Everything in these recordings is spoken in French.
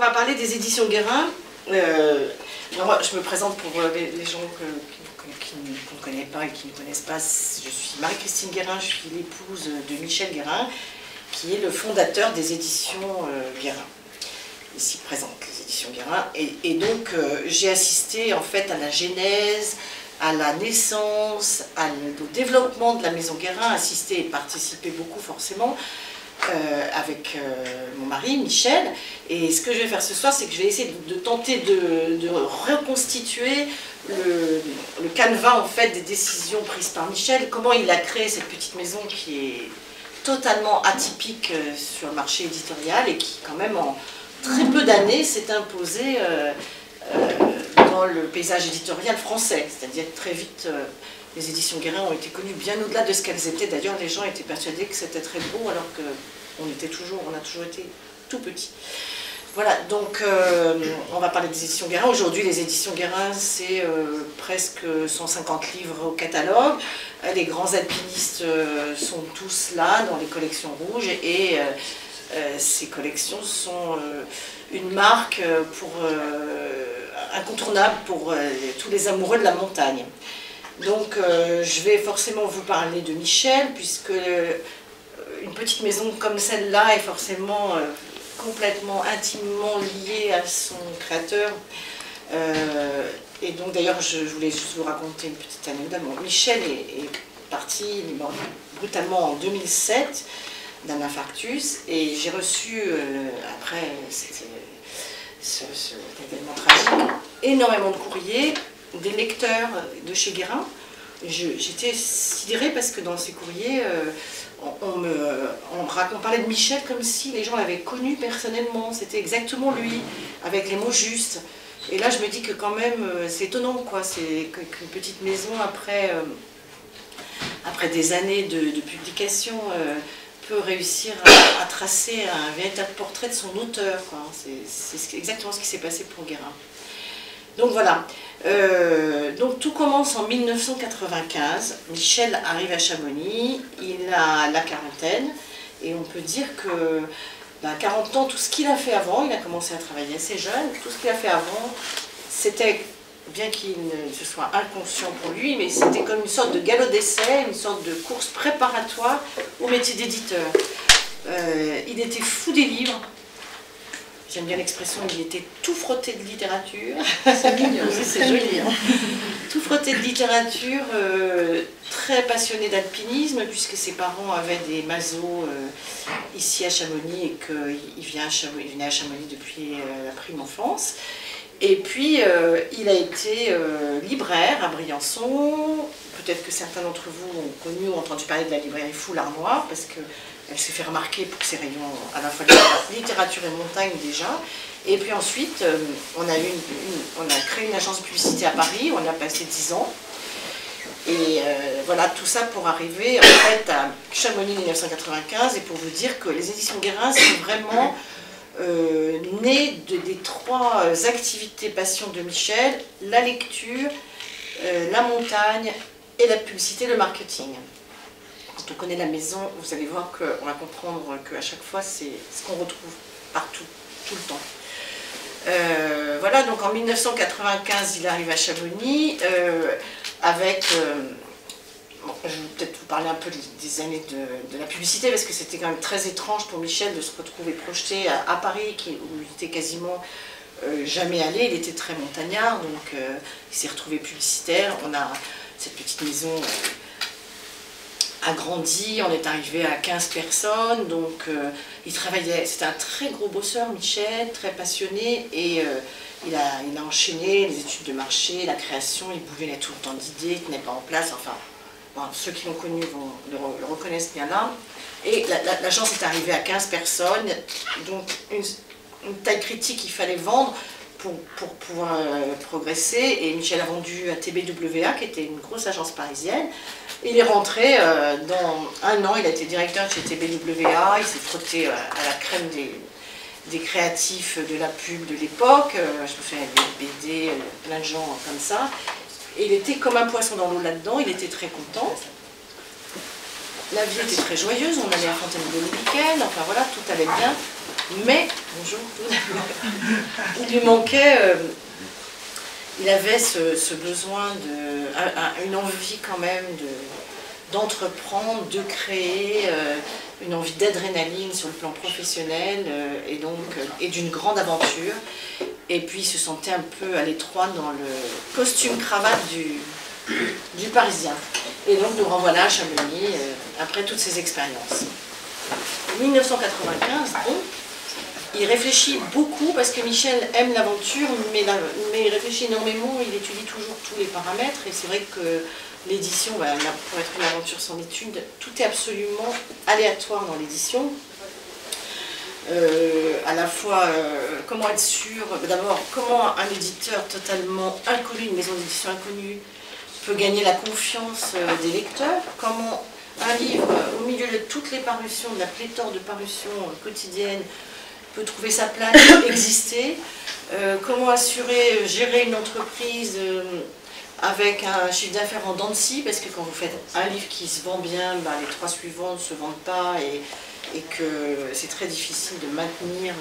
on va parler des éditions Guérin. Moi, je me présente pour les gens qui ne connaissent pas et qui ne connaissent pas. Je suis Marie-Christine Guérin, je suis l'épouse de Michel Guérin, qui est le fondateur des éditions Guérin. Ici présente, les éditions Guérin. Et donc, j'ai assisté en fait à la genèse, à la naissance, au développement de la maison Guérin, assisté et participé beaucoup forcément. Avec mon mari, Michel. Et ce que je vais faire ce soir, c'est que je vais essayer de tenter de reconstituer le canevas en fait, des décisions prises par Michel, comment il a créé cette petite maison qui est totalement atypique sur le marché éditorial et qui, quand même, en très peu d'années, s'est imposée dans le paysage éditorial français. C'est-à-dire que très vite, les éditions Guérin ont été connues bien au-delà de ce qu'elles étaient. D'ailleurs, les gens étaient persuadés que c'était très beau, alors qu'on a toujours été tout petits. Voilà, donc on va parler des éditions Guérin. Aujourd'hui, les éditions Guérin, c'est presque 150 livres au catalogue. Les grands alpinistes sont tous là, dans les collections rouges, et ces collections sont une marque incontournable pour tous les amoureux de la montagne. Donc je vais forcément vous parler de Michel, puisque une petite maison comme celle-là est forcément complètement, intimement liée à son créateur. Et donc d'ailleurs, je voulais juste vous raconter une petite anecdote. Bon, Michel est parti brutalement en 2007 d'un infarctus, et j'ai reçu, après cet événement tragique, énormément de courriers des lecteurs de chez Guérin. J'étais sidérée parce que dans ces courriers, on parlait de Michel comme si les gens l'avaient connu personnellement. C'était exactement lui, avec les mots justes. Et là, je me dis que quand même, c'est étonnant, quoi. C'est qu'une petite maison, après des années de publication, peut réussir à tracer un véritable portrait de son auteur. C'est exactement ce qui s'est passé pour Guérin. Donc voilà, donc tout commence en 1995, Michel arrive à Chamonix, il a la quarantaine, et on peut dire que à 40 ans, tout ce qu'il a fait avant, il a commencé à travailler assez jeune, tout ce qu'il a fait avant, c'était, bien qu'il ne se soit inconscient pour lui, mais c'était comme une sorte de galop d'essai, une sorte de course préparatoire au métier d'éditeur. Il était fou des livres. J'aime bien l'expression, il était tout frotté de littérature. C'est mignon, c'est joli. Hein. Tout frotté de littérature, très passionné d'alpinisme, puisque ses parents avaient des masos ici à Chamonix et qu'il venait à Chamonix depuis la prime enfance. Et puis, il a été libraire à Briançon. Peut-être que certains d'entre vous ont connu ou entendu parler de la librairie Fou l'Armoire, parce qu'elle s'est fait remarquer pour ses rayons à la fois de littérature et montagne déjà. Et puis ensuite, on a créé une agence de publicité à Paris, on a passé 10 ans. Et voilà, tout ça pour arriver en fait à Chamonix 1995, et pour vous dire que les éditions Guérin sont vraiment nées des trois activités passions de Michel: la lecture, la montagne et la publicité, le marketing. Quand on connaît la maison, vous allez voir qu'on va comprendre qu'à chaque fois, c'est ce qu'on retrouve partout, tout le temps. Voilà, donc en 1995, il arrive à Chamonix avec... bon, je vais peut-être vous parler un peu des années de la publicité, parce que c'était quand même très étrange pour Michel de se retrouver projeté à Paris, où il était quasiment jamais allé. Il était très montagnard, donc il s'est retrouvé publicitaire. On a cette petite maison agrandi, on est arrivé à 15 personnes, donc il travaillait, c'était un très gros bosseur, Michel, très passionné, et il a enchaîné les études de marché, la création, il bougonnait tout le temps d'idées, il ne tenait pas en place, enfin, bon, ceux qui l'ont connu le reconnaissent bien là. Et l'agence est arrivée à 15 personnes, donc une taille critique qu'il fallait vendre pour pouvoir progresser, et Michel a vendu à TBWA, qui était une grosse agence parisienne. Il est rentré dans un an, il a été directeur de chez TBWA, il s'est frotté à la crème des créatifs de la pub de l'époque, je me souviens des BD, plein de gens comme ça, et il était comme un poisson dans l'eau là-dedans, il était très content. La vie était très joyeuse, on allait à Fontaine-Dominicaine, enfin voilà, tout allait bien. Mais, bonjour, il lui manquait, il avait ce besoin, une envie quand même d'entreprendre, de créer, une envie d'adrénaline sur le plan professionnel et d'une grande aventure. Et puis il se sentait un peu à l'étroit dans le costume-cravate du Parisien. Et donc nous renvoilà à Chamonix après toutes ces expériences. En 1995, bon, il réfléchit beaucoup parce que Michel aime l'aventure, mais il réfléchit énormément, il étudie toujours tous les paramètres. Et c'est vrai que l'édition, pour être une aventure sans étude, tout est absolument aléatoire dans l'édition. À la fois, comment être sûr, d'abord, comment un éditeur totalement inconnu, une maison d'édition inconnue, peut gagner la confiance des lecteurs, comment un livre, au milieu de toutes les parutions, de la pléthore de parutions quotidiennes, peut trouver sa place, exister, comment assurer, gérer une entreprise avec un chiffre d'affaires en dents de scie, parce que quand vous faites un livre qui se vend bien, les 3 suivants ne se vendent pas, et que c'est très difficile de maintenir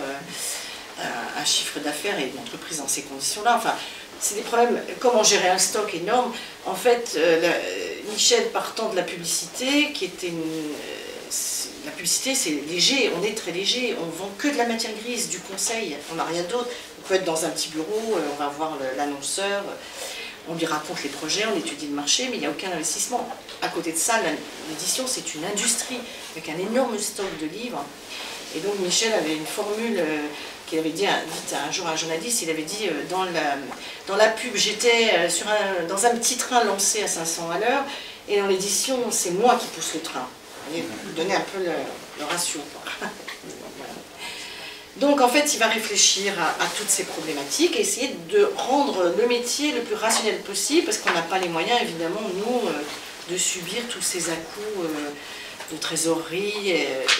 un chiffre d'affaires et une entreprise dans ces conditions-là. Enfin, c'est des problèmes. Comment gérer un stock énorme? En fait, Michel, partant de la publicité, qui était la publicité, c'est léger, on est très léger, on vend que de la matière grise, du conseil, on n'a rien d'autre. On peut être dans un petit bureau, on va voir l'annonceur, on lui raconte les projets, on étudie le marché, mais il n'y a aucun investissement. À côté de ça, l'édition, c'est une industrie, avec un énorme stock de livres. Et donc Michel avait une formule qu'il avait dit un jour à un journaliste, il avait dit dans la pub, j'étais dans un petit train lancé à 500 à l'heure, et dans l'édition, c'est moi qui pousse le train. Vous donnez un peu le ratio. Donc en fait, il va réfléchir à toutes ces problématiques et essayer de rendre le métier le plus rationnel possible, parce qu'on n'a pas les moyens, évidemment, nous, de subir tous ces à-coups de trésorerie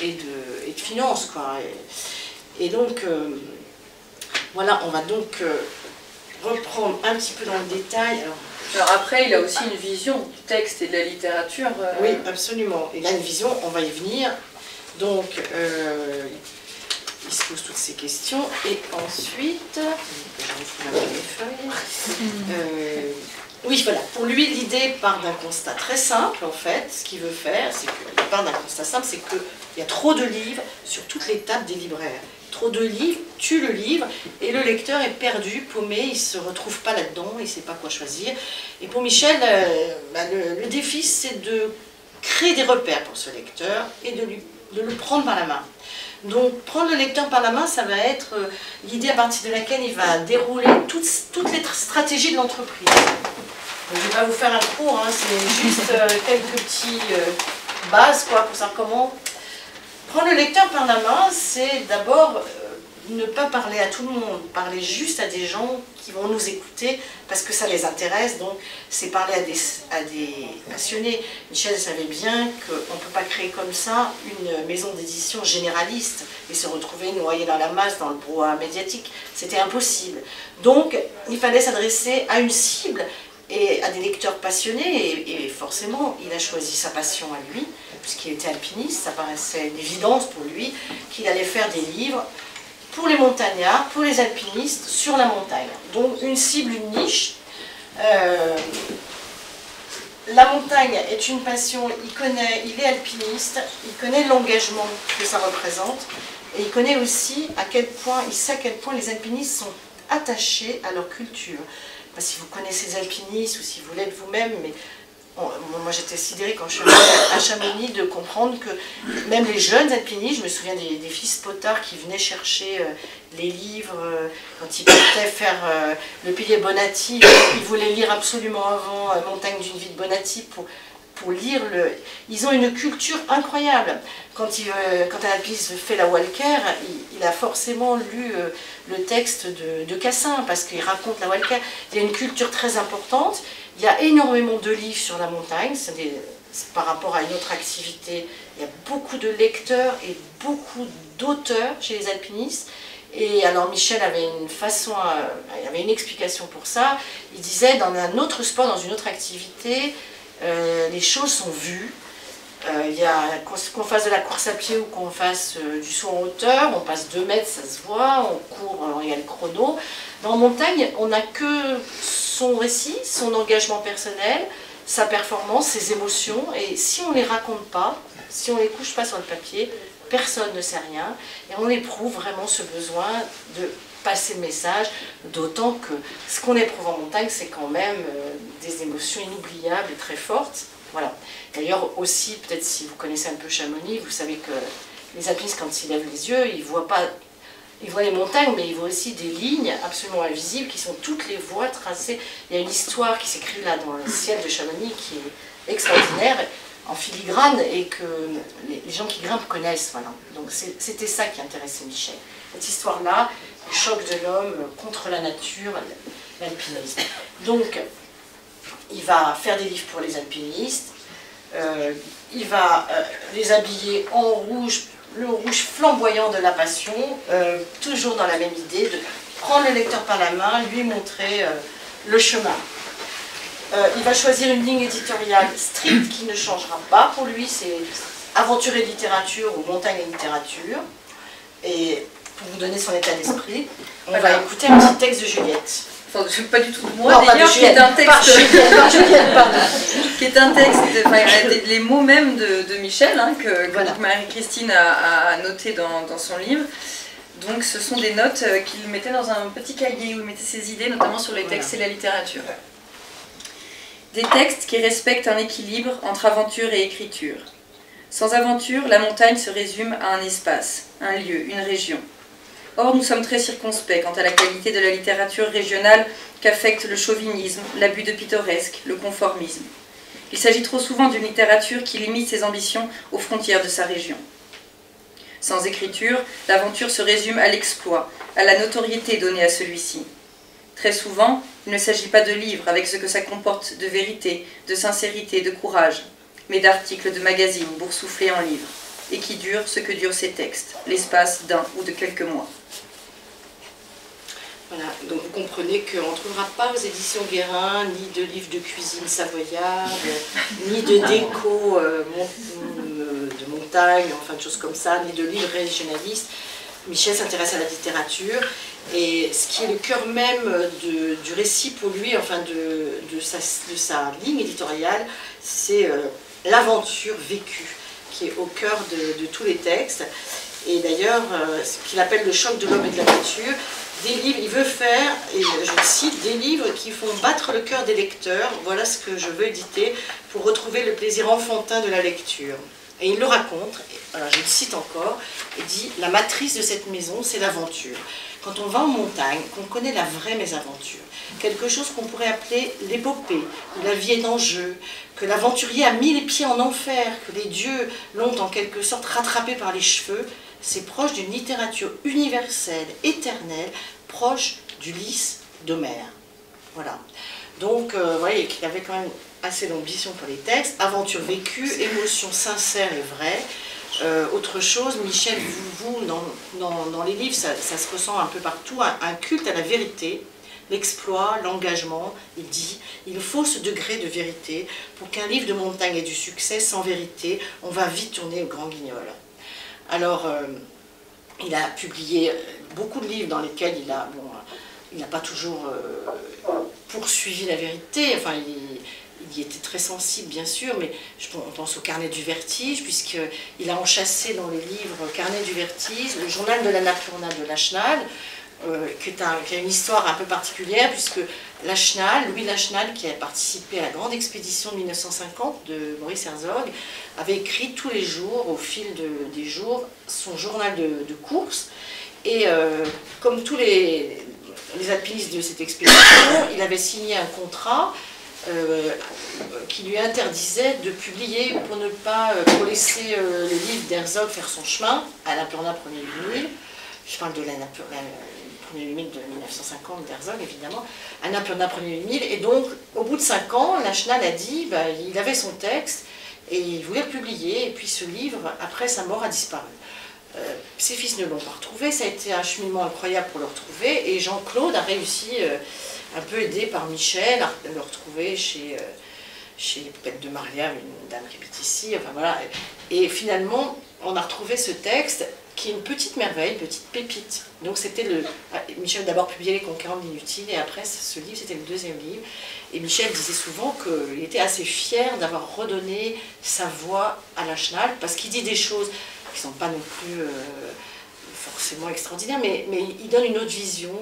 et de finances, quoi. Et donc, voilà, on va donc reprendre un petit peu dans le détail. Alors après, il a aussi une vision du texte et de la littérature. Oui, absolument. Il a une vision, on va y venir. Donc, il se pose toutes ces questions. Et ensuite, je retrouve un peu mes feuilles. Oui, voilà. Pour lui, l'idée part d'un constat très simple, en fait. Ce qu'il veut faire, c'est qu'il part d'un constat simple, c'est qu'il y a trop de livres sur toutes les tables des libraires. Trop de livres tue le livre et le lecteur est perdu, paumé, il ne se retrouve pas là-dedans, il ne sait pas quoi choisir. Et pour Michel, le défi, c'est de créer des repères pour ce lecteur et de le prendre par la main. Donc prendre le lecteur par la main, ça va être l'idée à partir de laquelle il va dérouler toutes les stratégies de l'entreprise. Je ne vais pas vous faire un cours, hein, c'est juste quelques petits bases quoi, pour savoir comment. Prendre le lecteur par la main, c'est d'abord ne pas parler à tout le monde, parler juste à des gens qui vont nous écouter parce que ça les intéresse, donc c'est parler à des passionnés. Michel savait bien qu'on ne peut pas créer comme ça une maison d'édition généraliste et se retrouver noyé dans la masse, dans le brouhaha médiatique, c'était impossible. Donc il fallait s'adresser à une cible et à des lecteurs passionnés, et forcément il a choisi sa passion à lui, puisqu'il était alpiniste, ça paraissait une évidence pour lui qu'il allait faire des livres pour les montagnards, pour les alpinistes, sur la montagne. Donc une cible, une niche. La montagne est une passion, il est alpiniste, il connaît l'engagement que ça représente, et il connaît aussi il sait à quel point les alpinistes sont attachés à leur culture. Si vous connaissez les alpinistes ou si vous l'êtes vous-même, mais moi j'étais sidérée quand je suis arrivée à Chamonix de comprendre que même les jeunes alpinistes, je me souviens des fils potards qui venaient chercher les livres quand ils partaient faire le pilier Bonatti, ils voulaient lire absolument avant Montagne d'une vie de Bonatti pour lire Ils ont une culture incroyable. Quand un alpiniste fait la Walker, il a forcément lu le texte de Cassin, parce qu'il raconte la Walker. Il y a une culture très importante, il y a énormément de livres sur la montagne, par rapport à une autre activité, il y a beaucoup de lecteurs et beaucoup d'auteurs chez les alpinistes. Et alors Michel avait il avait une explication pour ça. Il disait, dans un autre sport, dans une autre activité, les choses sont vues Qu'on fasse de la course à pied ou qu'on fasse du saut en hauteur, on passe 2 mètres, ça se voit, on court, alors il y a le chrono. Dans montagne, on n'a que son récit, son engagement personnel, sa performance, ses émotions, et si on ne les raconte pas, si on ne les couche pas sur le papier, personne ne sait rien, et on éprouve vraiment ce besoin de passer le message, d'autant que ce qu'on éprouve en montagne, c'est quand même des émotions inoubliables et très fortes. Voilà. D'ailleurs aussi, peut-être si vous connaissez un peu Chamonix, vous savez que les alpinistes, quand ils lèvent les yeux, ils voient les montagnes, mais ils voient aussi des lignes absolument invisibles qui sont toutes les voies tracées. Il y a une histoire qui s'écrit là dans le ciel de Chamonix qui est extraordinaire, en filigrane, et que les gens qui grimpent connaissent. Voilà. Donc c'était ça qui intéressait Michel. Cette histoire-là, le choc de l'homme contre la nature, l'alpinisme. Donc, il va faire des livres pour les alpinistes, il va les habiller en rouge, le rouge flamboyant de la passion, toujours dans la même idée de prendre le lecteur par la main, lui montrer le chemin. Il va choisir une ligne éditoriale stricte qui ne changera pas. Pour lui, c'est aventure et littérature ou montagne et littérature. Et pour vous donner son état d'esprit, on va écouter un petit texte de Juliette. Enfin, pas du tout de moi d'ailleurs, qui est un texte, qui est un texte, les mots même de Michel, hein, que voilà. Marie-Christine a noté dans son livre. Donc ce sont des notes qu'il mettait dans un petit cahier où il mettait ses idées, notamment sur les textes et la littérature. Des textes qui respectent un équilibre entre aventure et écriture. Sans aventure, la montagne se résume à un espace, un lieu, une région. Or, nous sommes très circonspects quant à la qualité de la littérature régionale qu'affecte le chauvinisme, l'abus de pittoresque, le conformisme. Il s'agit trop souvent d'une littérature qui limite ses ambitions aux frontières de sa région. Sans écriture, l'aventure se résume à l'exploit, à la notoriété donnée à celui-ci. Très souvent, il ne s'agit pas de livres avec ce que ça comporte de vérité, de sincérité, de courage, mais d'articles de magazines boursouflés en livres, et qui durent ce que durent ces textes, l'espace d'un ou de quelques mois. Voilà, donc vous comprenez qu'on ne trouvera pas aux éditions Guérin ni de livres de cuisine savoyarde, ni de déco de montagne, enfin de choses comme ça, ni de livres régionalistes. Michel s'intéresse à la littérature, et ce qui est le cœur même du récit pour lui, enfin de sa ligne éditoriale, c'est l'aventure vécue, qui est au cœur de tous les textes. Et d'ailleurs, ce qu'il appelle le choc de l'homme et de la nature, des livres, il veut faire, et je cite, des livres qui font battre le cœur des lecteurs, voilà ce que je veux éditer, pour retrouver le plaisir enfantin de la lecture. Et il le raconte, alors je le cite encore, il dit « La matrice de cette maison, c'est l'aventure. Quand on va en montagne, qu'on connaît la vraie mésaventure, quelque chose qu'on pourrait appeler l'épopée, où la vie est en jeu, que l'aventurier a mis les pieds en enfer, que les dieux l'ont en quelque sorte rattrapé par les cheveux, c'est proche d'une littérature universelle, éternelle, proche d'Ulysse, d'Homère. » Voilà. Donc, vous voyez qu'il avait quand même assez d'ambition pour les textes, aventure vécue, émotion sincère et vraie. Autre chose, Michel, vous dans les livres, ça se ressent un peu partout, un culte à la vérité, l'exploit, l'engagement. Il dit, il faut ce degré de vérité pour qu'un livre de montagne ait du succès. Sans vérité, on va vite tourner au grand guignol. Alors, il a publié beaucoup de livres dans lesquels il n'a pas toujours poursuivi la vérité, enfin il y était très sensible bien sûr, mais on pense au Carnet du Vertige, puisqu'il a enchâssé dans les livres Carnet du Vertige, le journal de l'Annapurna de Lachenal, qui a une histoire un peu particulière, puisque Louis Lachenal, qui a participé à la grande expédition de 1950 de Maurice Herzog, avait écrit tous les jours, au fil des jours, son journal de course, et comme tous les alpinistes de cette expédition, il avait signé un contrat qui lui interdisait de publier pour laisser le livre d'Herzog faire son chemin à l'Annapurna Premier 8000. Je parle de l'Annapurna Premier 8000 de 1950 d'Herzog évidemment, Annapurna Premier 8000, et donc au bout de 5 ans, Lachenal a dit, il avait son texte et il voulait le publier, et puis ce livre, après sa mort, a disparu. Ses fils ne l'ont pas retrouvé, ça a été un cheminement incroyable pour le retrouver, et Jean-Claude a réussi, un peu aidé par Michel, à le retrouver chez chez les Poupettes de Marlia, une dame qui habite ici, enfin voilà. Et finalement, on a retrouvé ce texte qui est une petite merveille, une petite pépite. Donc c'était Michel a d'abord publié Les Conquérants de l'inutile, et après ce livre, c'était le deuxième livre. Et Michel disait souvent qu'il était assez fier d'avoir redonné sa voix à Lachenal, parce qu'il dit des choses qui ne sont pas non plus forcément extraordinaires, mais il donne une autre vision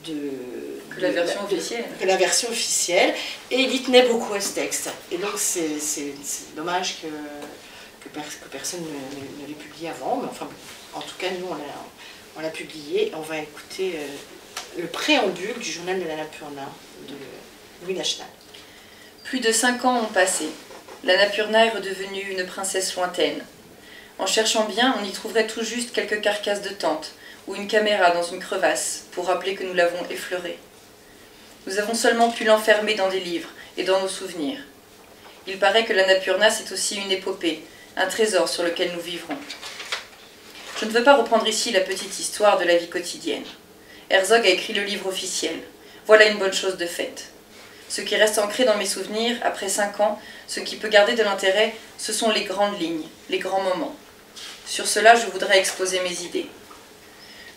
que la version officielle. Que la version officielle, et il y tenait beaucoup à ce texte. Et donc c'est dommage que personne ne l'ait publié avant, mais enfin, en tout cas, nous, on l'a publié. On va écouter le préambule du journal de l'Annapurna de Louis Lachenal. Plus de 5 ans ont passé. L'Annapurna est redevenue une princesse lointaine. En cherchant bien, on y trouverait tout juste quelques carcasses de tentes ou une caméra dans une crevasse pour rappeler que nous l'avons effleurée. Nous avons seulement pu l'enfermer dans des livres et dans nos souvenirs. Il paraît que l'Annapurna, c'est aussi une épopée, un trésor sur lequel nous vivrons. Je ne veux pas reprendre ici la petite histoire de la vie quotidienne. Herzog a écrit le livre officiel. Voilà une bonne chose de faite. Ce qui reste ancré dans mes souvenirs, après 5 ans, ce qui peut garder de l'intérêt, ce sont les grandes lignes, les grands moments. Sur cela, je voudrais exposer mes idées.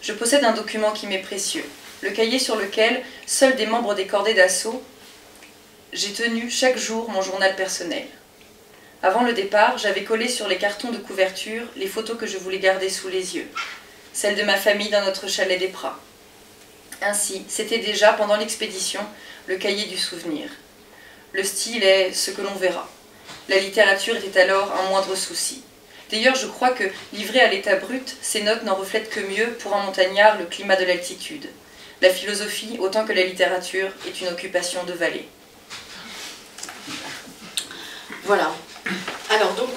Je possède un document qui m'est précieux, le cahier sur lequel, seuls des membres des cordées d'assaut, j'ai tenu chaque jour mon journal personnel. Avant le départ, j'avais collé sur les cartons de couverture les photos que je voulais garder sous les yeux, celles de ma famille dans notre chalet des Pras. Ainsi, c'était déjà, pendant l'expédition, le cahier du souvenir. Le style est ce que l'on verra. La littérature était alors un moindre souci. D'ailleurs, je crois que, livrées à l'état brut, ces notes n'en reflètent que mieux, pour un montagnard, le climat de l'altitude. La philosophie, autant que la littérature, est une occupation de vallée. Voilà. Alors donc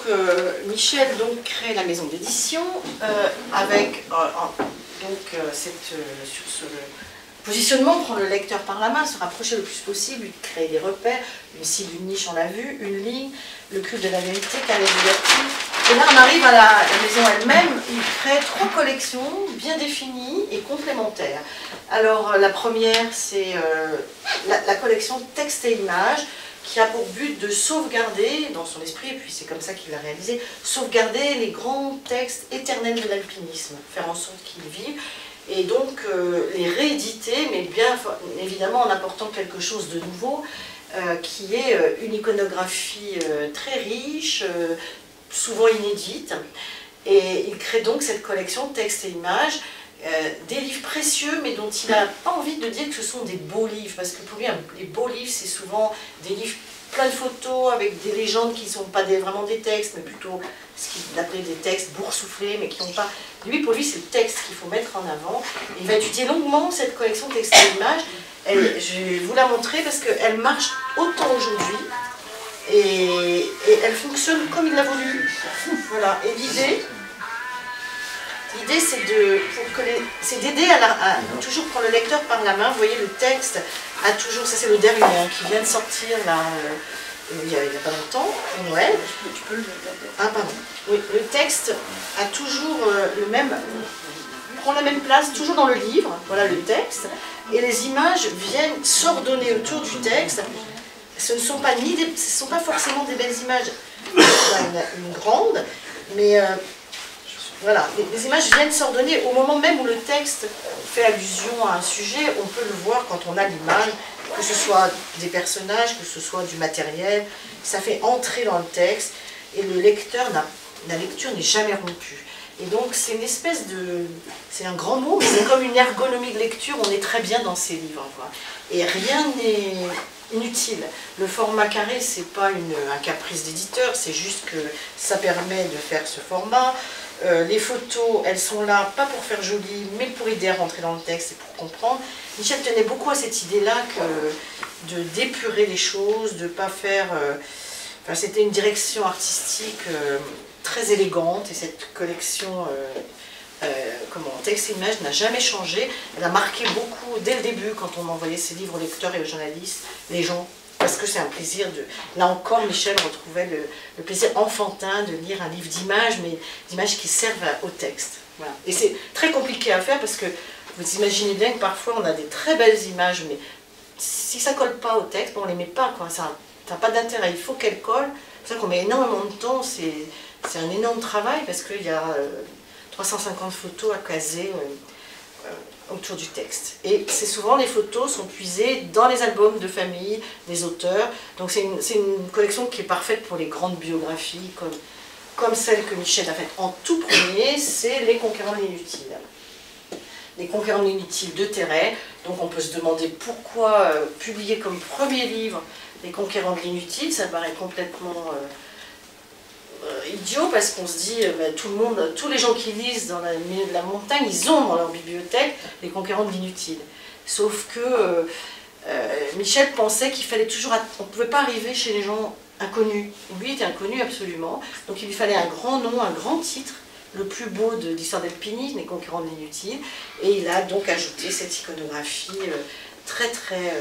Michel crée la maison d'édition avec sur ce positionnement, prendre le lecteur par la main, se rapprocher le plus possible, lui créer des repères, une cible, une niche, on l'a vu, une ligne, le culte de la vérité, carnet de lecture. Et là on arrive à la maison elle-même, il crée 3 collections bien définies et complémentaires. Alors la première c'est la collection texte et images, qui a pour but de sauvegarder, dans son esprit, et puis c'est comme ça qu'il l'a réalisé, sauvegarder les grands textes éternels de l'alpinisme, faire en sorte qu'ils vivent, et donc les rééditer, mais bien évidemment en apportant quelque chose de nouveau, qui est une iconographie très riche, souvent inédite, et il crée donc cette collection textes et images, des livres précieux, mais dont il n'a pas envie de dire que ce sont des beaux livres, parce que pour lui, les beaux livres, c'est souvent des livres plein de photos, avec des légendes qui ne sont pas vraiment des textes, mais plutôt ce qu'il appelait des textes boursouflés, mais qui n'ont pas... Pour lui, c'est le texte qu'il faut mettre en avant. Il va étudier longuement cette collection textes et images. Je vais vous la montrer, parce qu'elle marche autant aujourd'hui, et elle fonctionne comme il l'a voulu. Voilà, et l'idée, c'est d'aider à toujours prendre le lecteur par la main. Vous voyez, le texte a toujours, ça c'est le dernier qui vient de sortir là, il n'y a pas longtemps, pour Noël. Tu peux le regarder. Ah pardon. Oui, le texte a toujours prend la même place, toujours dans le livre, voilà le texte, et les images viennent s'ordonner autour du texte. Ce ne sont pas forcément des belles images, une grande, mais voilà, les images viennent s'ordonner au moment même où le texte fait allusion à un sujet. On peut le voir quand on a l'image, que ce soit des personnages, que ce soit du matériel, ça fait entrer dans le texte, et le lecteur, la lecture n'est jamais rompue. Et donc c'est une espèce de... c'est un grand mot, mais c'est comme une ergonomie de lecture, on est très bien dans ces livres, quoi. Et rien n'est inutile. Le format carré, c'est pas un caprice d'éditeur, c'est juste que ça permet de faire ce format. Les photos, elles sont là, pas pour faire joli, mais pour aider à rentrer dans le texte et pour comprendre. Michel tenait beaucoup à cette idée-là de d'épurer les choses, de ne pas faire... enfin, c'était une direction artistique très élégante, et cette collection texte et images n'a jamais changé. Elle a marqué beaucoup dès le début, quand on envoyait ses livres aux lecteurs et aux journalistes, les gens, parce que c'est un plaisir de... Là encore, Michel retrouvait le plaisir enfantin de lire un livre d'images, mais d'images qui servent au texte. Voilà. Et c'est très compliqué à faire, parce que vous imaginez bien que parfois on a des très belles images, mais si ça ne colle pas au texte, on ne les met pas, quoi. Ça, n'a pas d'intérêt, il faut qu'elle colle. C'est ça qu'on met énormément de temps, c'est un énorme travail parce qu'il y a 350 photos à caser autour du texte. Et c'est souvent, les photos sont puisées dans les albums de famille des auteurs. Donc c'est une collection qui est parfaite pour les grandes biographies, comme celle que Michel a faite en tout premier, c'est Les Conquérants de l'inutile. Les Conquérants de l'inutile de Terray. Donc on peut se demander pourquoi publier comme premier livre Les Conquérants de l'inutile, ça paraît complètement idiot parce qu'on se dit, tout le monde, tous les gens qui lisent dans le milieu de la montagne, ils ont dans leur bibliothèque Les Conquérants de l'inutile. Sauf que Michel pensait qu'il fallait toujours, on ne pouvait pas arriver chez les gens inconnus. Lui était inconnu absolument, donc il lui fallait un grand nom, un grand titre, le plus beau de l'histoire d'alpinisme, Les Conquérants de l'inutile, et il a donc ajouté cette iconographie très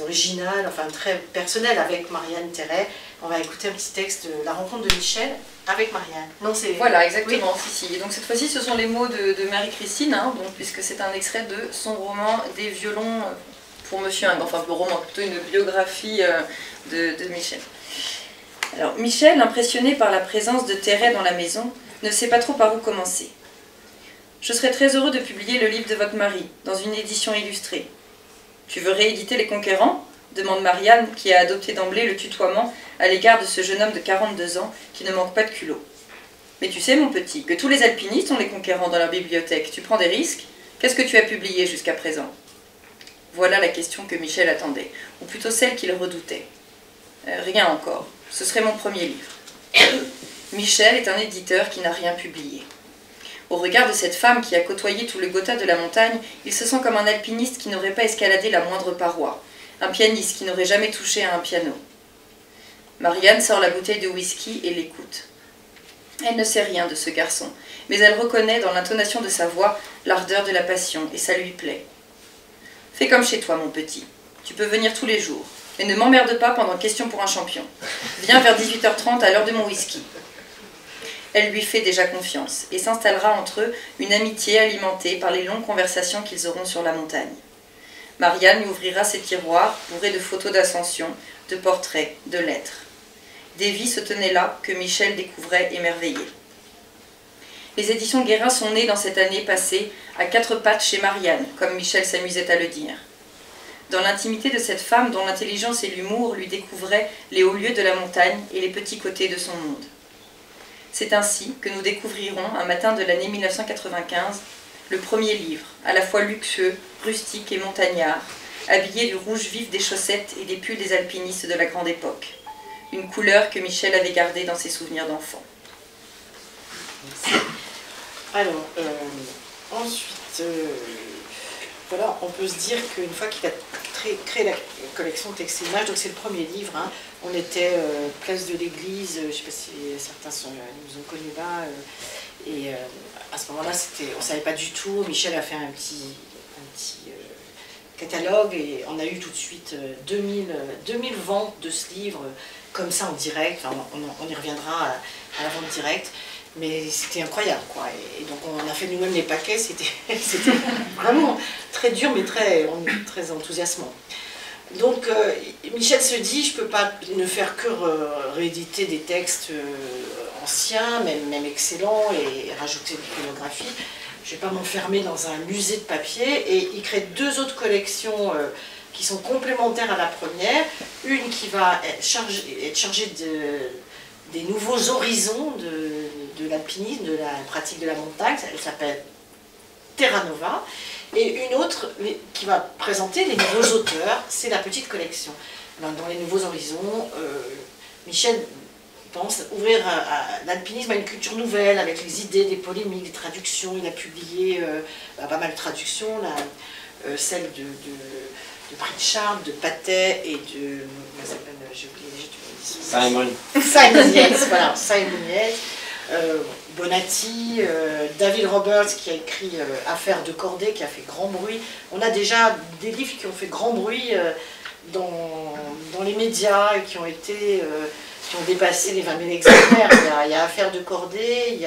originale, enfin très personnelle avec Marianne Terray. On va écouter un petit texte de La rencontre de Michel avec Marianne. Non, voilà, exactement. Oui. Si. Et donc cette fois-ci, ce sont les mots de Marie-Christine, hein, puisque c'est un extrait de son roman Des violons pour Monsieur Ingres, enfin le roman, plutôt une biographie de Michel. Alors, Michel, impressionné par la présence de Terray dans la maison, ne sait pas trop par où commencer. « Je serais très heureux de publier le livre de votre mari, dans une édition illustrée. »« Tu veux rééditer Les Conquérants ?» demande Marianne, qui a adopté d'emblée le tutoiement à l'égard de ce jeune homme de 42 ans qui ne manque pas de culot. « Mais tu sais, mon petit, que tous les alpinistes ont Les Conquérants dans leur bibliothèque. Tu prends des risques? Qu'est-ce que tu as publié jusqu'à présent ?» Voilà la question que Michel attendait, ou plutôt celle qu'il redoutait. Rien encore. Ce serait mon premier livre. Michel est un éditeur qui n'a rien publié. Au regard de cette femme qui a côtoyé tout le Gotha de la montagne, il se sent comme un alpiniste qui n'aurait pas escaladé la moindre paroi, un pianiste qui n'aurait jamais touché à un piano. Marianne sort la bouteille de whisky et l'écoute. Elle ne sait rien de ce garçon, mais elle reconnaît dans l'intonation de sa voix l'ardeur de la passion, et ça lui plaît. « Fais comme chez toi, mon petit. Tu peux venir tous les jours. Et ne m'emmerde pas pendant Question pour un champion. Viens vers 18h30 à l'heure de mon whisky. » Elle lui fait déjà confiance, et s'installera entre eux une amitié alimentée par les longues conversations qu'ils auront sur la montagne. Marianne lui ouvrira ses tiroirs bourrés de photos d'ascension, de portraits, de lettres. Des vies se tenaient là que Michel découvrait émerveillé. Les éditions Guérin sont nées dans cette année passée à 4 pattes chez Marianne, comme Michel s'amusait à le dire. Dans l'intimité de cette femme dont l'intelligence et l'humour lui découvraient les hauts lieux de la montagne et les petits côtés de son monde. C'est ainsi que nous découvrirons, un matin de l'année 1995, le premier livre, à la fois luxueux, rustique et montagnard, habillé du rouge vif des chaussettes et des pulls des alpinistes de la grande époque. Une couleur que Michel avait gardée dans ses souvenirs d'enfant. Alors, ensuite, voilà, on peut se dire qu'une fois qu'il a créé la collection Texte et Images, donc c'est le premier livre, hein, on était place de l'église, je ne sais pas si certains nous ont connus là, et à ce moment-là, on ne savait pas du tout. Michel a fait un petit catalogue et on a eu tout de suite 2000 ventes de ce livre, comme ça en direct. Enfin, on y reviendra à la vente directe. Mais c'était incroyable, quoi. Et donc on a fait nous-mêmes les paquets, c'était vraiment très dur, mais très enthousiasmant. Donc Michel se dit, je ne peux pas ne faire que rééditer des textes anciens, même excellents, et rajouter de l'iconographie. Je ne vais pas m'enfermer dans un musée de papier. Et il crée 2 autres collections qui sont complémentaires à la première. Une qui va être chargée des nouveaux horizons de l'alpinisme, de la pratique de la montagne, elle s'appelle Terra Nova, et une autre qui va présenter les nouveaux auteurs, c'est la petite collection. Alors, dans les nouveaux horizons, Michel pense ouvrir l'alpinisme à une culture nouvelle, avec les idées, des polémiques, des traductions. Il a publié pas mal de traductions, celle de Pritchard, de Patay et de... Comment s'appelle, j'ai oublié déjà, Simon Yates, voilà, Simon Yates, Bonatti, David Roberts qui a écrit Affaires de Cordée, qui a fait grand bruit. On a déjà des livres qui ont fait grand bruit dans les médias et qui ont dépassé les 20 000 exemplaires. Il y a Affaires de Cordée, il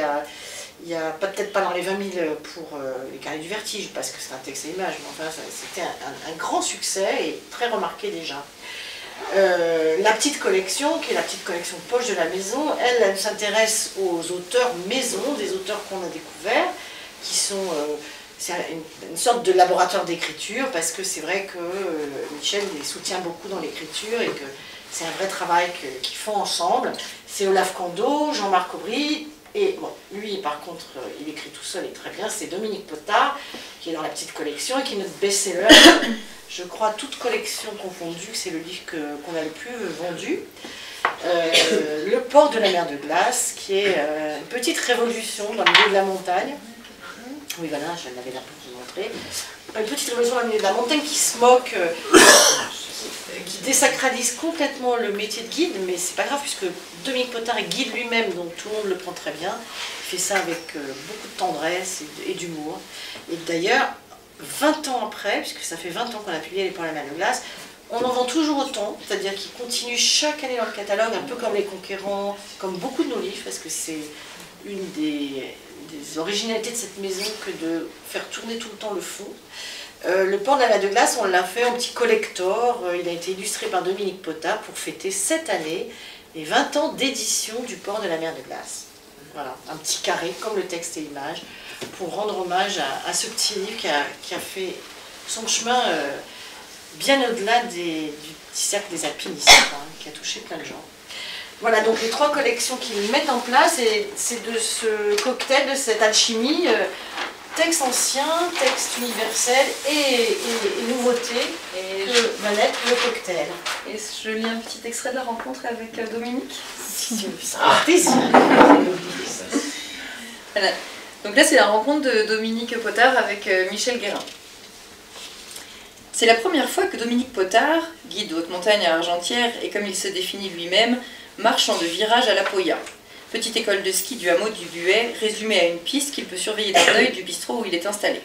y a peut-être pas dans les 20 000 pour Les Carnets du Vertige, parce que c'est un texte et image, mais enfin c'était un grand succès et très remarqué déjà. La petite collection, qui est la petite collection poche de la maison, elle s'intéresse aux auteurs maison, des auteurs qu'on a découverts, qui sont... c'est une sorte de laboratoire d'écriture, parce que c'est vrai que Michel les soutient beaucoup dans l'écriture et que c'est un vrai travail qu'ils font ensemble. C'est Olaf Kando, Jean-Marc Aubry, et bon, lui par contre, il écrit tout seul et très bien, c'est Dominique Potard, qui est dans la petite collection et qui est notre best-seller. Je crois, toute collection confondue, c'est le livre qu'on a le plus vendu. Le port de la mer de glace, qui est une petite révolution dans le milieu de la montagne. Oui, voilà, je l'avais là pour vous montrer. Une petite révolution dans le milieu de la montagne qui se moque, qui désacralise complètement le métier de guide, mais c'est pas grave, puisque Dominique Potard est guide lui-même, donc tout le monde le prend très bien. Il fait ça avec beaucoup de tendresse et d'humour. Et d'ailleurs, 20 ans après, puisque ça fait 20 ans qu'on a publié Les Ports de la mer de glace, on en vend toujours autant, c'est-à-dire qu'il continue chaque année dans le catalogue, un peu comme Les Conquérants, comme beaucoup de nos livres, parce que c'est une des originalités de cette maison que de faire tourner tout le temps le fond. Le Port de la mer de glace, on l'a fait en petit collector, il a été illustré par Dominique Potard pour fêter cette année les 20 ans d'édition du Port de la mer de glace. Voilà, un petit carré comme le texte et l'image, pour rendre hommage à ce petit livre qui a fait son chemin bien au-delà du petit cercle des alpinistes, qui a touché plein de gens. Voilà, donc les 3 collections qu'ils mettent en place, c'est de ce cocktail, de cette alchimie, texte ancien, texte universel et nouveauté, que va naître le cocktail. Et je lis un petit extrait de la rencontre avec Dominique. Voilà. Donc là, c'est la rencontre de Dominique Potard avec Michel Guérin. C'est la première fois que Dominique Potard, guide de haute montagne à Argentière et comme il se définit lui-même, marchand de virage à la Poya, petite école de ski du hameau du Buet, résumée à une piste qu'il peut surveiller d'un œil du bistrot où il est installé.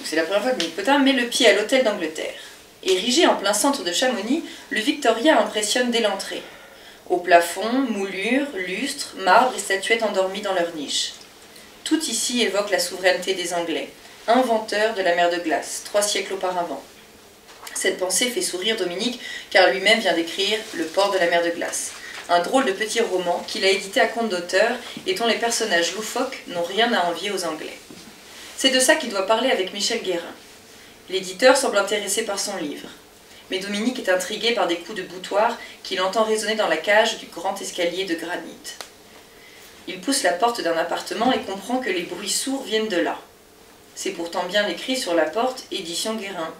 C'est la première fois que Dominique Potard met le pied à l'hôtel d'Angleterre. Érigé en plein centre de Chamonix, le Victoria impressionne dès l'entrée. Au plafond, moulures, lustres, marbres et statuettes endormies dans leur niche. Tout ici évoque la souveraineté des Anglais, inventeurs de la mer de glace, 3 siècles auparavant. Cette pensée fait sourire Dominique, car lui-même vient d'écrire Le port de la mer de glace, un drôle de petit roman qu'il a édité à compte d'auteur et dont les personnages loufoques n'ont rien à envier aux Anglais. C'est de ça qu'il doit parler avec Michel Guérin. L'éditeur semble intéressé par son livre, mais Dominique est intrigué par des coups de boutoir qu'il entend résonner dans la cage du grand escalier de granit. Il pousse la porte d'un appartement et comprend que les bruits sourds viennent de là. C'est pourtant bien écrit sur la porte « Édition Guérin ».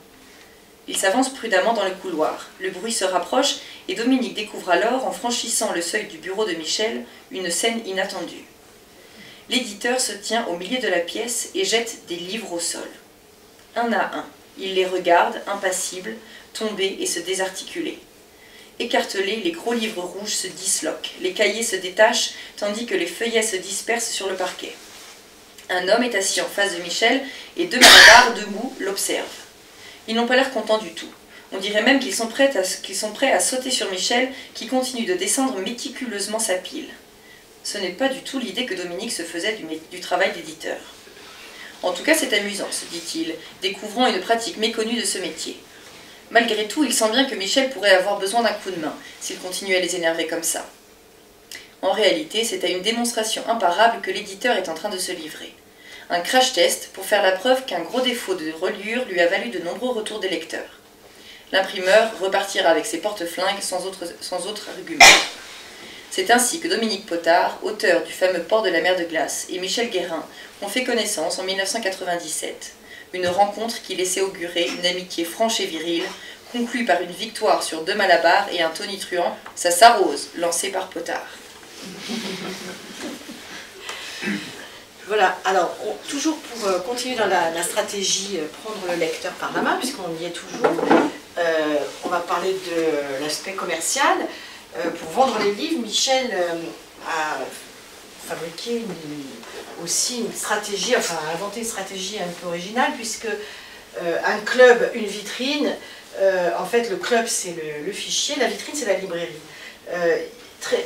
Il s'avance prudemment dans le couloir. Le bruit se rapproche et Dominique découvre alors, en franchissant le seuil du bureau de Michel, une scène inattendue. L'éditeur se tient au milieu de la pièce et jette des livres au sol. Un à un, il les regarde, impassible, tomber et se désarticuler. Écartelés, les gros livres rouges se disloquent, les cahiers se détachent, tandis que les feuillets se dispersent sur le parquet. Un homme est assis en face de Michel et 2 malabards debout l'observent. Ils n'ont pas l'air contents du tout. On dirait même qu'ils sont prêts à sauter sur Michel, qui continue de descendre méticuleusement sa pile. Ce n'est pas du tout l'idée que Dominique se faisait du travail d'éditeur. En tout cas, c'est amusant, se dit-il, découvrant une pratique méconnue de ce métier. Malgré tout, il sent bien que Michel pourrait avoir besoin d'un coup de main, s'il continuait à les énerver comme ça. En réalité, c'est à une démonstration imparable que l'éditeur est en train de se livrer. Un crash test pour faire la preuve qu'un gros défaut de reliure lui a valu de nombreux retours des lecteurs. L'imprimeur repartira avec ses porte-flingues sans autre argument. C'est ainsi que Dominique Potard, auteur du fameux Port de la mer de glace, et Michel Guérin ont fait connaissance en 1997. Une rencontre qui laissait augurer une amitié franche et virile, conclue par une victoire sur 2 malabars et un tonitruant, ça s'arrose, lancé par Potard. Voilà, alors toujours pour continuer dans la stratégie prendre le lecteur par la main, puisqu'on y est toujours, on va parler de l'aspect commercial. Pour vendre les livres, Michel a fabriqué aussi une stratégie, enfin a inventé une stratégie un peu originale, puisque un club, une vitrine, en fait le club c'est le fichier, la vitrine c'est la librairie.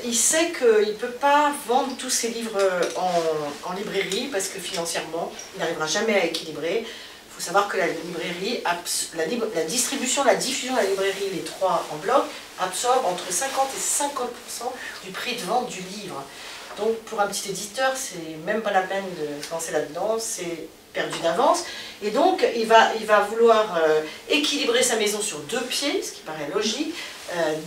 Il sait qu'il ne peut pas vendre tous ses livres en librairie parce que financièrement, il n'arrivera jamais à équilibrer. Il faut savoir que la librairie, la distribution, la diffusion de la librairie, les trois en bloc, absorbe entre 50 et 50% du prix de vente du livre. Donc pour un petit éditeur, c'est même pas la peine de se lancer là-dedans, c'est perdu d'avance. Et donc il va vouloir équilibrer sa maison sur deux pieds, ce qui paraît logique,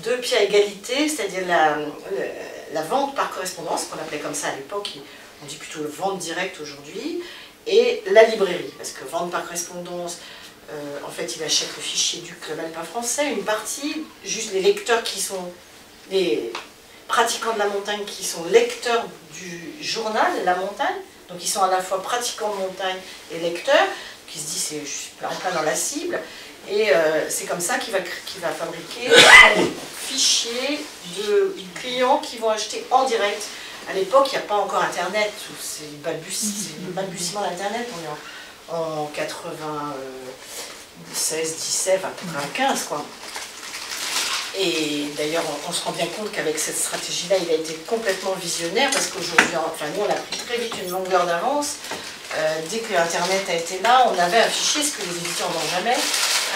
deux pieds à égalité, c'est-à-dire la vente par correspondance, qu'on appelait comme ça à l'époque, on dit plutôt vente directe aujourd'hui, et la librairie, parce que vente par correspondance, en fait il achète le fichier du Club Alpin Français, une partie, juste les lecteurs qui sont, les pratiquants de la montagne qui sont lecteurs du journal La Montagne, donc ils sont à la fois pratiquants de montagne et lecteurs, qui se disent je suis en plein dans la cible, et c'est comme ça qu'il va fabriquer un fichier de clients qui vont acheter en direct. À l'époque, il n'y a pas encore Internet, c'est le balbutiement d'Internet, on est en 96, 17, 95 quoi. Et d'ailleurs, on se rend bien compte qu'avec cette stratégie-là, il a été complètement visionnaire, parce qu'aujourd'hui, enfin nous, on a pris très vite une longueur d'avance. Dès que Internet a été là, on avait un fichier, ce que les éditeurs n'ont jamais,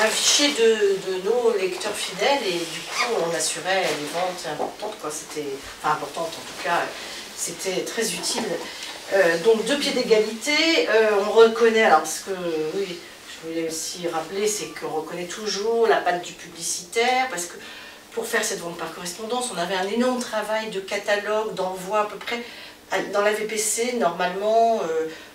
un fichier de nos lecteurs fidèles, et du coup, on assurait les ventes importantes, quoi. C'était, enfin importantes en tout cas, c'était très utile. Donc, deux pieds d'égalité, on reconnaît, alors ce que, oui, je voulais aussi rappeler, c'est qu'on reconnaît toujours la patte du publicitaire, parce que pour faire cette vente par correspondance, on avait un énorme travail de catalogue, d'envoi à peu près. Dans la VPC, normalement,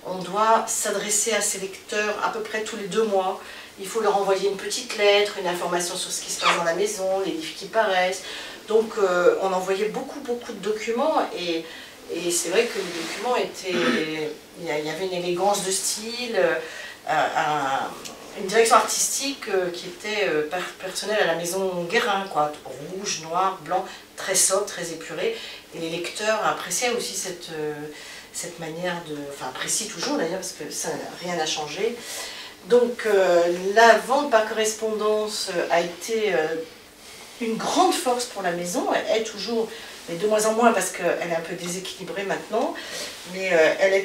on doit s'adresser à ses lecteurs à peu près tous les 2 mois. Il faut leur envoyer une petite lettre, une information sur ce qui se passe dans la maison, les livres qui paraissent. Donc on envoyait beaucoup de documents, et c'est vrai que les documents étaient... Il y avait une élégance de style, une direction artistique qui était personnelle à la maison Guérin, quoi. Rouge, noir, blanc, très sobre, très épuré. Et les lecteurs appréciaient aussi cette manière de... Enfin, apprécient toujours d'ailleurs, parce que ça, rien n'a changé. Donc la vente par correspondance a été une grande force pour la maison. Elle est toujours, mais de moins en moins, parce qu'elle est un peu déséquilibrée maintenant, mais elle a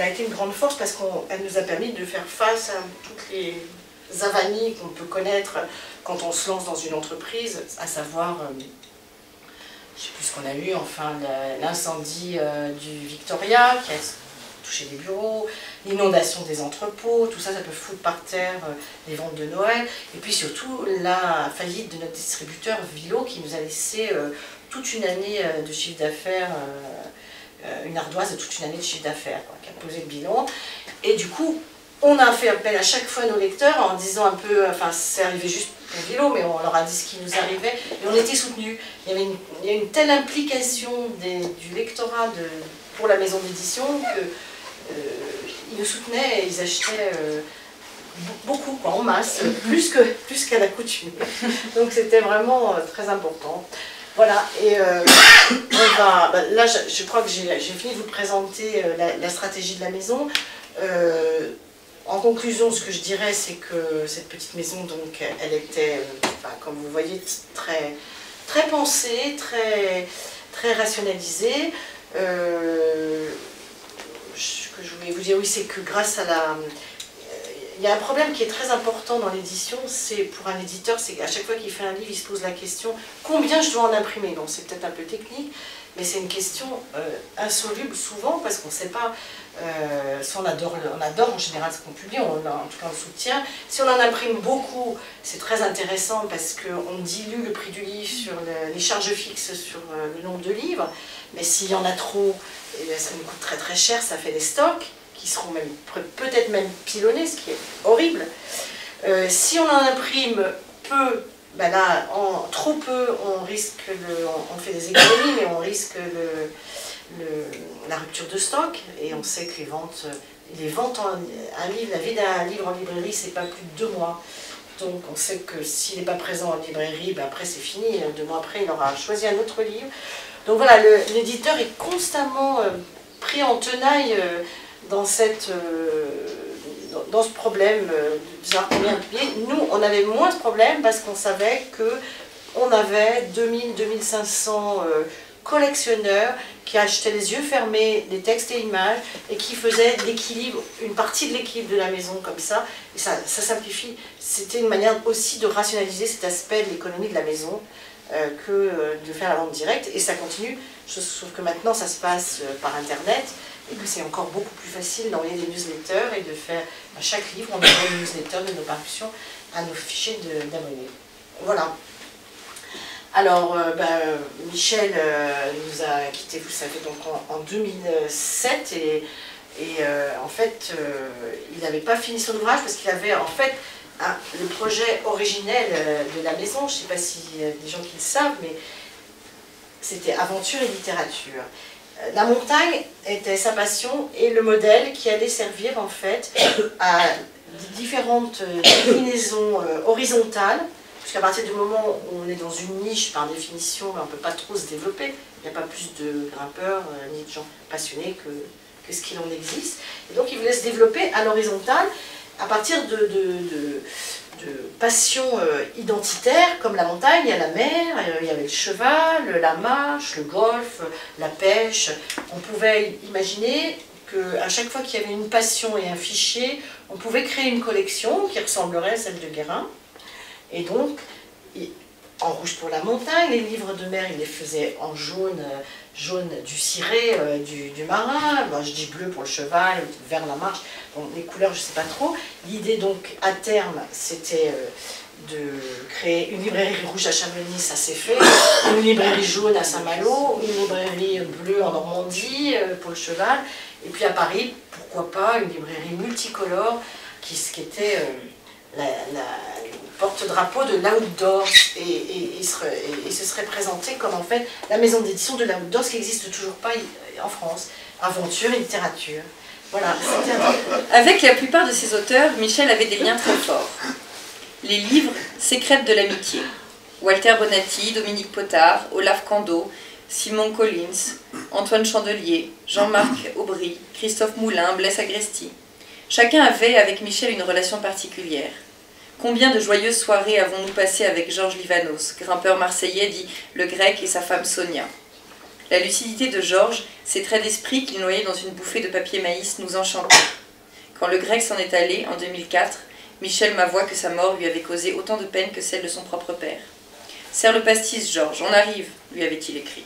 été une grande force parce qu'elle nous a permis de faire face à toutes les avanies qu'on peut connaître quand on se lance dans une entreprise, à savoir, je ne sais plus ce qu'on a eu, enfin l'incendie du Victoria qui a touché les bureaux, l'inondation des entrepôts, tout ça, ça peut foutre par terre les ventes de Noël, et puis surtout la faillite de notre distributeur Vilo qui nous a laissé toute une année de chiffre d'affaires, une ardoise de toute une année de chiffre d'affaires, qui a posé le bilan. Et du coup, on a fait appel à chaque fois à nos lecteurs en disant un peu, enfin c'est arrivé juste pour Vilo, mais on leur a dit ce qui nous arrivait, et on était soutenus. Il y a une telle implication du lectorat pour la maison d'édition que ils nous soutenaient et ils achetaient beaucoup, quoi, en masse, plus qu'à l'accoutumée. Donc c'était vraiment très important. Voilà, et là je crois que j'ai fini de vous présenter la stratégie de la maison. En conclusion, ce que je dirais, c'est que cette petite maison, donc, elle était, comme vous voyez, très pensée, très rationalisée. Ce que je voulais vous dire, oui, c'est que grâce à il y a un problème qui est très important dans l'édition, c'est pour un éditeur, c'est qu'à chaque fois qu'il fait un livre, il se pose la question combien je dois en imprimer. Donc c'est peut-être un peu technique, mais c'est une question insoluble souvent, parce qu'on ne sait pas, si on adore en général ce qu'on publie, en tout cas on le soutient. Si on en imprime beaucoup, c'est très intéressant parce qu'on dilue le prix du livre sur les charges fixes sur le nombre de livres, mais s'il y en a trop, ça nous coûte très cher, ça fait des stocks qui seront même peut-être même pilonnés, ce qui est horrible. Si on en imprime peu, ben là, trop peu, on risque, on fait des économies, mais on risque la rupture de stock, et on sait que les ventes la vie d'un livre en librairie, c'est pas plus de 2 mois. Donc on sait que s'il n'est pas présent en librairie, ben après c'est fini, 2 mois après il aura choisi un autre livre. Donc voilà, l'éditeur est constamment pris en tenaille dans ce problème de savoir combien publier. Nous, on avait moins ce problème parce qu'on savait qu'on avait 2000-2500 collectionneur qui achetait les yeux fermés des textes et images et qui faisait l'équilibre, une partie de l'équilibre de la maison comme ça. Et ça simplifie. C'était une manière aussi de rationaliser cet aspect de l'économie de la maison que de faire la vente directe. Et ça continue, sauf que maintenant ça se passe par Internet et que c'est encore beaucoup plus facile d'envoyer des newsletters et de faire, à chaque livre, on envoie une newsletter de nos parutions à nos fichiers d'abonnés. Voilà. Alors, Michel nous a quittés, vous savez, donc en 2007 et en fait, il n'avait pas fini son ouvrage parce qu'il avait en fait le projet originel de la maison, je ne sais pas s'il y a des gens qui le savent, mais c'était aventure et littérature. La montagne était sa passion et le modèle qui allait servir en fait à différentes déclinaisons horizontales. Parce qu'à partir du moment où on est dans une niche, par définition, on ne peut pas trop se développer. Il n'y a pas plus de grimpeurs ni de gens passionnés que ce qu'il en existe. Et donc il voulait se développer à l'horizontale à partir de passions identitaires comme la montagne, il y a la mer, il y avait le cheval, la marche, le golf, la pêche. On pouvait imaginer qu'à chaque fois qu'il y avait une passion et un fichier, on pouvait créer une collection qui ressemblerait à celle de Guérin. Et donc, en rouge pour la montagne, les livres de mer, il les faisait en jaune, jaune du ciré, du marin, moi je dis bleu pour le cheval, vert la marche, bon, les couleurs je ne sais pas trop. L'idée donc à terme, c'était de créer une librairie rouge à Chamonix, ça s'est fait, une librairie jaune à Saint-Malo, une librairie bleue en Normandie pour le cheval, et puis à Paris, pourquoi pas, une librairie multicolore qui était la porte-drapeau de l'outdoor et ce serait présenté comme en fait la maison d'édition de l'outdoor, ce qui n'existe toujours pas en France. Aventure et littérature. Voilà. Avec la plupart de ses auteurs, Michel avait des liens très forts. Les livres sécrètent de l'amitié. Walter Bonatti, Dominique Potard, Olaf Kando, Simon Collins, Antoine Chandelier, Jean-Marc Aubry, Christophe Moulin, Blaise Agresti. Chacun avait avec Michel une relation particulière. Combien de joyeuses soirées avons-nous passées avec Georges Livanos, grimpeur marseillais dit Le Grec et sa femme Sonia. La lucidité de Georges, ses traits d'esprit qu'il noyait dans une bouffée de papier maïs, nous enchantaient. Quand le Grec s'en est allé, en 2004, Michel m'avoua que sa mort lui avait causé autant de peine que celle de son propre père. « Serre le pastis, Georges, on arrive », lui avait-il écrit.